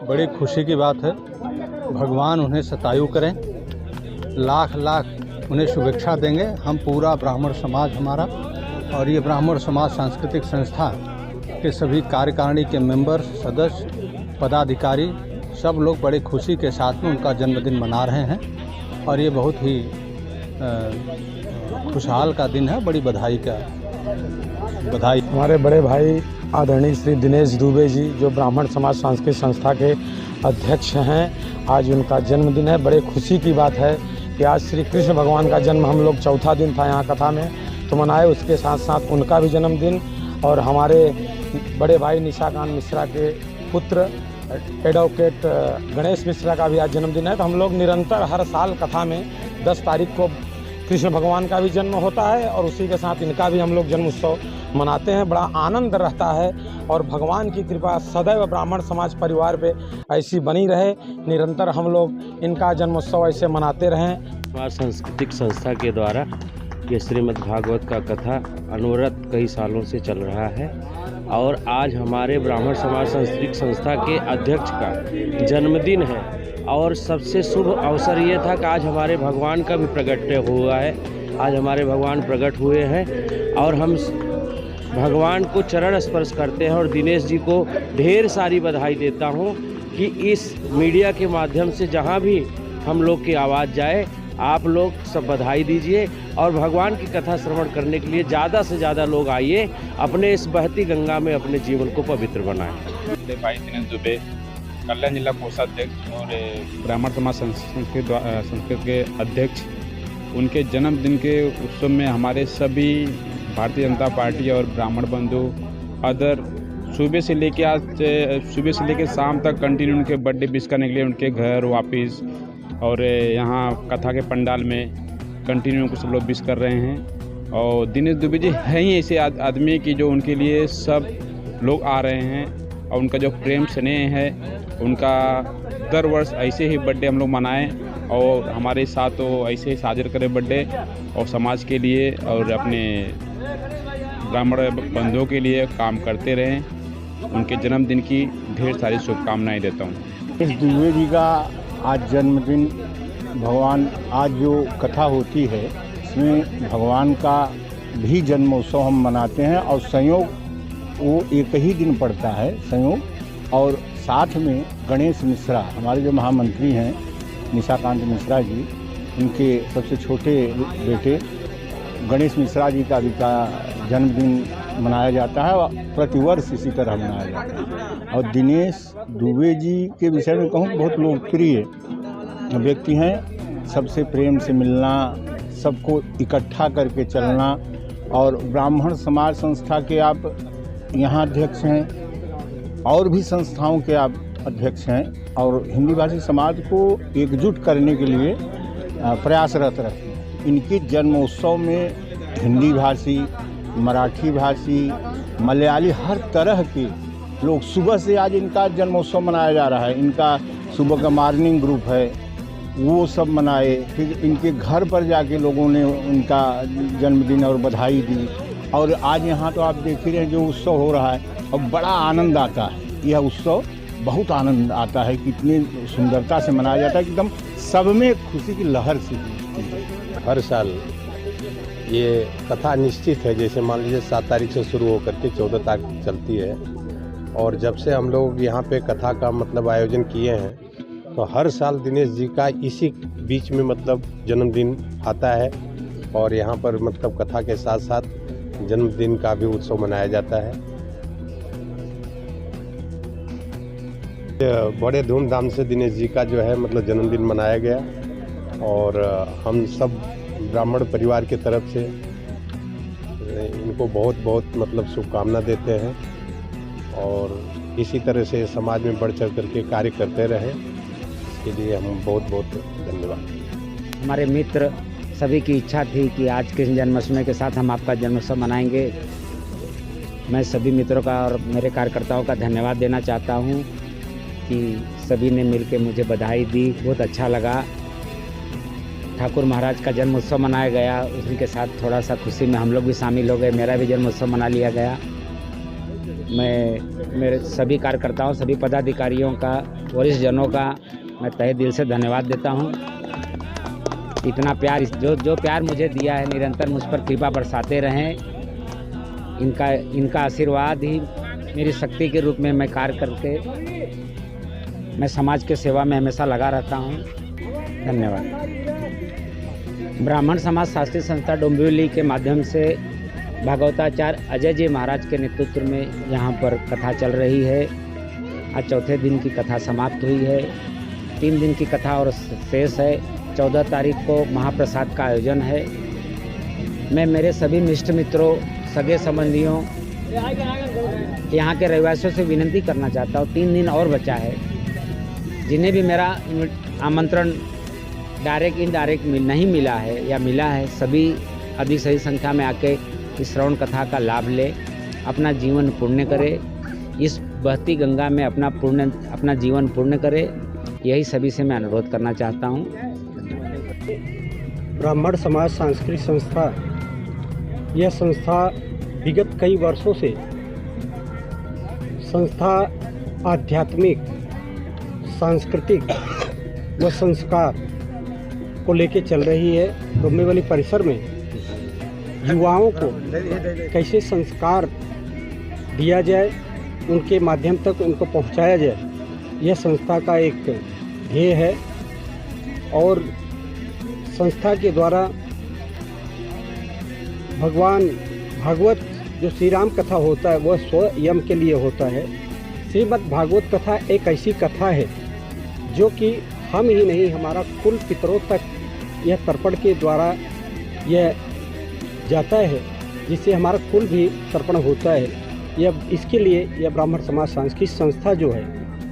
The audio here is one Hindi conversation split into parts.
बड़ी खुशी की बात है। भगवान उन्हें शतायु करें, लाख लाख उन्हें शुभेच्छा देंगे। हम पूरा ब्राह्मण समाज हमारा और ये ब्राह्मण समाज सांस्कृतिक संस्था के सभी कार्यकारिणी के मेंबर, सदस्य, पदाधिकारी सब लोग बड़े खुशी के साथ में उनका जन्मदिन मना रहे हैं और ये बहुत ही खुशहाल का दिन है। बड़ी बधाई। हमारे बड़े भाई आदरणीय श्री दिनेश दुबे जी, जो ब्राह्मण समाज सांस्कृतिक संस्था के अध्यक्ष हैं, आज उनका जन्मदिन है। बड़े खुशी की बात है कि आज श्री कृष्ण भगवान का जन्म, हम लोग चौथा दिन था यहाँ कथा में तो मनाए, उसके साथ साथ उनका भी जन्मदिन और हमारे बड़े भाई निशाकांत मिश्रा के पुत्र एडवोकेट गणेश मिश्रा का भी आज जन्मदिन है। तो हम लोग निरंतर हर साल कथा में 10 तारीख को कृष्ण भगवान का भी जन्म होता है और उसी के साथ इनका भी हम लोग जन्म उत्सव मनाते हैं। बड़ा आनंद रहता है और भगवान की कृपा सदैव ब्राह्मण समाज परिवार पे ऐसी बनी रहे। निरंतर हम लोग इनका जन्मोत्सव ऐसे मनाते रहें। समाज सांस्कृतिक संस्था के द्वारा ये श्रीमद् भागवत का कथा अनवरत कई सालों से चल रहा है और आज हमारे ब्राह्मण समाज सांस्कृतिक संस्था के अध्यक्ष का जन्मदिन है और सबसे शुभ अवसर ये था कि आज हमारे भगवान का भी प्रगट्य हुआ है। आज हमारे भगवान प्रकट हुए हैं और हम भगवान को चरण स्पर्श करते हैं और दिनेश जी को ढेर सारी बधाई देता हूँ कि इस मीडिया के माध्यम से जहाँ भी हम लोग की आवाज़ जाए, आप लोग सब बधाई दीजिए और भगवान की कथा श्रवण करने के लिए ज़्यादा से ज़्यादा लोग आइए, अपने इस बहती गंगा में अपने जीवन को पवित्र बनाएं। भाई दिनेश दुबे, कल्याण जिला कोषाध्यक्ष और ब्राह्मण समाज संस्कृत के अध्यक्ष, उनके जन्मदिन के उत्सव में हमारे सभी भारतीय जनता पार्टी और ब्राह्मण बंधु अदर सुबह से लेके शाम तक कंटिन्यू उनके बर्थडे विश करने के लिए उनके घर वापस और यहाँ कथा के पंडाल में कंटिन्यू को सब लोग विश कर रहे हैं। और दिनेश दुबे जी हैं ही ऐसे आदमी की जो उनके लिए सब लोग आ रहे हैं और उनका जो प्रेम स्नेह है, उनका दर वर्ष ऐसे ही बर्थडे हम लोग मनाएं और हमारे साथ तो ऐसे ही साझा करें बर्थडे और समाज के लिए और अपने ब्राह्मण बंधुओं के लिए काम करते रहें। उनके जन्मदिन की ढेर सारी शुभकामनाएं देता हूँ। इस दुबे जी का आज जन्मदिन, भगवान आज जो कथा होती है इसमें भगवान का भी जन्मोत्सव हम मनाते हैं और संयोग वो एक ही दिन पड़ता है संयोग। और साथ में गणेश मिश्रा, हमारे जो महामंत्री हैं निशाकांत मिश्रा जी, उनके सबसे छोटे बेटे गणेश मिश्रा जी का भी जन्मदिन मनाया जाता है और प्रतिवर्ष इसी तरह मनाया जाता है। और दिनेश दुबे जी के विषय में कहूँ, बहुत लोकप्रिय व्यक्ति हैं। सबसे प्रेम से मिलना, सबको इकट्ठा करके चलना और ब्राह्मण समाज संस्था के आप यहाँ अध्यक्ष हैं और भी संस्थाओं के आप अध्यक्ष हैं और हिंदी भाषी समाज को एकजुट करने के लिए प्रयासरत रहते हैं। इनके जन्मोत्सव में हिंदी भाषी, मराठी भाषी, मलयाली, हर तरह के लोग, सुबह से आज इनका जन्मोत्सव मनाया जा रहा है। इनका सुबह का मॉर्निंग ग्रुप है, वो सब मनाए, फिर इनके घर पर जाके लोगों ने उनका जन्मदिन और बधाई दी। और आज यहाँ तो आप देख ही रहे हैं जो उत्सव हो रहा है और बड़ा आनंद आता है। यह उत्सव बहुत आनंद आता है, कितनी सुंदरता से मनाया जाता है, एकदम सब में खुशी की लहर सी। हर साल ये कथा निश्चित है, जैसे मान लीजिए 7 तारीख से शुरू होकर के 14 तारीख चलती है और जब से हम लोग यहाँ पे कथा का मतलब आयोजन किए हैं तो हर साल दिनेश जी का इसी बीच में मतलब जन्मदिन आता है और यहाँ पर मतलब कथा के साथ साथ जन्मदिन का भी उत्सव मनाया जाता है। बड़े धूमधाम से दिनेश जी का जो है मतलब जन्मदिन मनाया गया और हम सब ब्राह्मण परिवार की तरफ से इनको बहुत बहुत मतलब शुभकामना देते हैं और इसी तरह से समाज में बढ़ चढ़ करके कार्य करते रहें, इसके लिए हम बहुत बहुत धन्यवाद। हमारे मित्र सभी की इच्छा थी कि आज कृष्ण जन्माष्टमी के साथ हम आपका जन्मोत्सव मनाएंगे। मैं सभी मित्रों का और मेरे कार्यकर्ताओं का धन्यवाद देना चाहता हूं कि सभी ने मिलकर मुझे बधाई दी, बहुत अच्छा लगा। ठाकुर महाराज का जन्म उत्सव मनाया गया, उसी के साथ थोड़ा सा खुशी में हम लोग भी शामिल हो गए, मेरा भी जन्म उत्सव मना लिया गया। मैं मेरे सभी कार्यकर्ताओं, सभी पदाधिकारियों का वरिष्ठ जनों का मैं तहे दिल से धन्यवाद देता हूँ। इतना प्यार जो प्यार मुझे दिया है, निरंतर मुझ पर कृपा बरसाते रहें। इनका आशीर्वाद ही मेरी शक्ति के रूप में मैं कार्य करके मैं समाज के सेवा में हमेशा लगा रहता हूँ। धन्यवाद। ब्राह्मण समाज शास्त्रीय संस्था डोंबिवली के माध्यम से भागवताचार्य अजय जी महाराज के नेतृत्व में यहाँ पर कथा चल रही है। आज चौथे दिन की कथा समाप्त हुई है। 3 दिन की कथा और शेष है। 14 तारीख को महाप्रसाद का आयोजन है। मैं मेरे सभी मिष्ट मित्रों, सगे संबंधियों, यहाँ के रहवासियों से विनती करना चाहता हूँ, 3 दिन और बचा है। जिन्हें भी मेरा आमंत्रण डायरेक्ट इनडायरेक्ट नहीं मिला है या मिला है, सभी अधिक सही संख्या में आके इस श्रवण कथा का लाभ ले, अपना जीवन पुण्य करे, इस बहती गंगा में अपना जीवन पुण्य करे। यही सभी से मैं अनुरोध करना चाहता हूँ। ब्राह्मण समाज सांस्कृतिक संस्था, यह संस्था विगत कई वर्षों से संस्था आध्यात्मिक, सांस्कृतिक व संस्कार को लेके चल रही है। डोंबिवली परिसर में युवाओं को कैसे संस्कार दिया जाए, उनके माध्यम तक उनको पहुंचाया जाए, यह संस्था का एक ध्येय है। और संस्था के द्वारा भगवान भागवत जो श्री राम कथा होता है वह स्वयं के लिए होता है। श्रीमद् भागवत कथा एक ऐसी कथा है जो कि हम ही नहीं, हमारा कुल पितरों तक यह तर्पण के द्वारा यह जाता है, जिससे हमारा कुल भी तर्पण होता है। यह इसके लिए यह ब्राह्मण समाज सांस्कृतिक संस्था जो है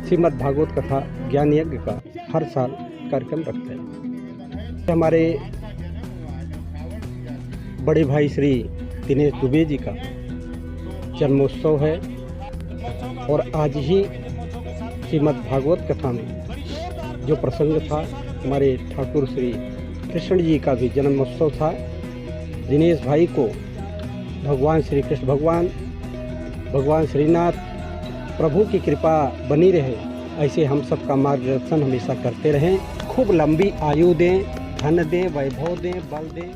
श्रीमद् भागवत कथा ज्ञान यज्ञ का हर साल कार्यक्रम रखता है। हमारे बड़े भाई श्री दिनेश दुबे जी का जन्मोत्सव है और आज ही श्रीमद् भागवत कथा में जो प्रसंग था, हमारे ठाकुर श्री कृष्ण जी का भी जन्मोत्सव था। दिनेश भाई को भगवान श्री कृष्ण भगवान श्रीनाथ प्रभु की कृपा बनी रहे, ऐसे हम सब का मार्गदर्शन हमेशा करते रहें। खूब लंबी आयु दें, धन दें, वैभव दें, बल दें।